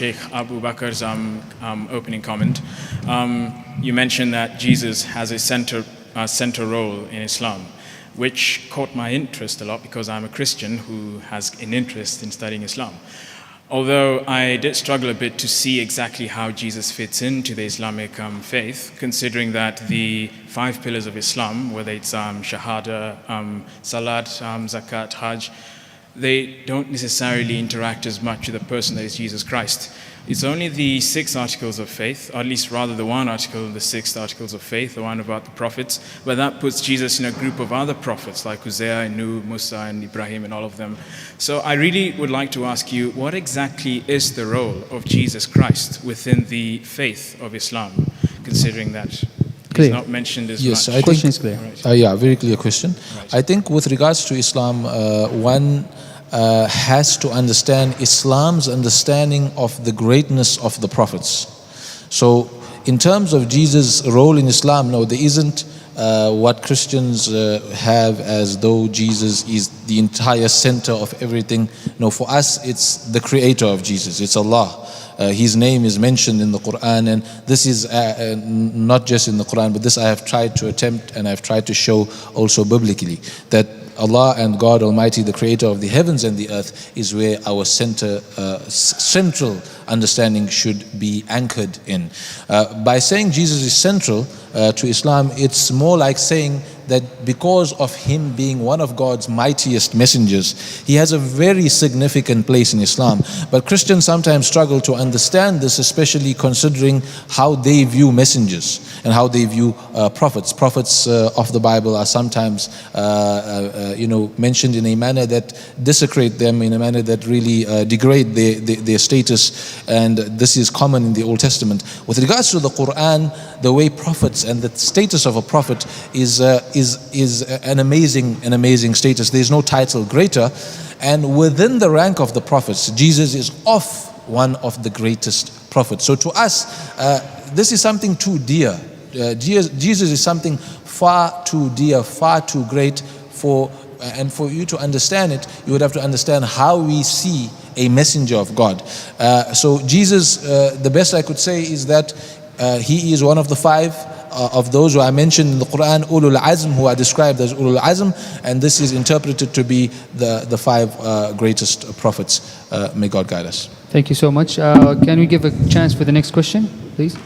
Sheikh Abu Bakr's opening comment. You mentioned that Jesus has a center role in Islam, which caught my interest a lot because I'm a Christian who has an interest in studying Islam. Although I did struggle a bit to see exactly how Jesus fits into the Islamic faith, considering that the 5 pillars of Islam, whether it's Shahada, Salat, Zakat, Hajj, they don't necessarily interact as much with the person that is Jesus Christ. It's only the 6 articles of faith, or at least rather the one article of the 6 articles of faith, the one about the prophets, but that puts Jesus in a group of other prophets like Uzair and Nuh, Musa and Ibrahim and all of them. So I really would like to ask you, what exactly is the role of Jesus Christ within the faith of Islam, considering that he's not mentioned as yes, much? I think, Question is clear. yeah, very clear question. Right. I think with regards to Islam, one has to understand Islam's understanding of the greatness of the prophets. So in terms of Jesus' role in Islam, no, there isn't what Christians have as though Jesus is the entire center of everything. No, for us it's the creator of Jesus, it's Allah. His name is mentioned in the Quran, and this is not just in the Quran, but this I have tried to attempt and I've tried to show also biblically, that Allah and God Almighty, the creator of the heavens and the earth, is where our central understanding should be anchored in. By saying Jesus is central to Islam, it's more like saying that because of him being one of God's mightiest messengers, he has a very significant place in Islam. But Christians sometimes struggle to understand this, especially considering how they view messengers and how they view prophets. Prophets of the Bible are sometimes mentioned in a manner that desecrate them, in a manner that really degrade their status, and this is common in the Old Testament. With regards to the Quran, the way prophets and the status of a prophet is an amazing status. There's no title greater, and within the rank of the prophets, Jesus is one of the greatest prophets. So to us, this is something too dear. Jesus is something far too dear, far too great for you to understand it. You would have to understand how we see a messenger of God. So Jesus, the best I could say is that he is one of the 5 of those who are mentioned in the Quran, Ulul Azm, who are described as Ulul Azm, and this is interpreted to be the 5 greatest prophets. May God guide us. Thank you so much. Can we give a chance for the next question, please?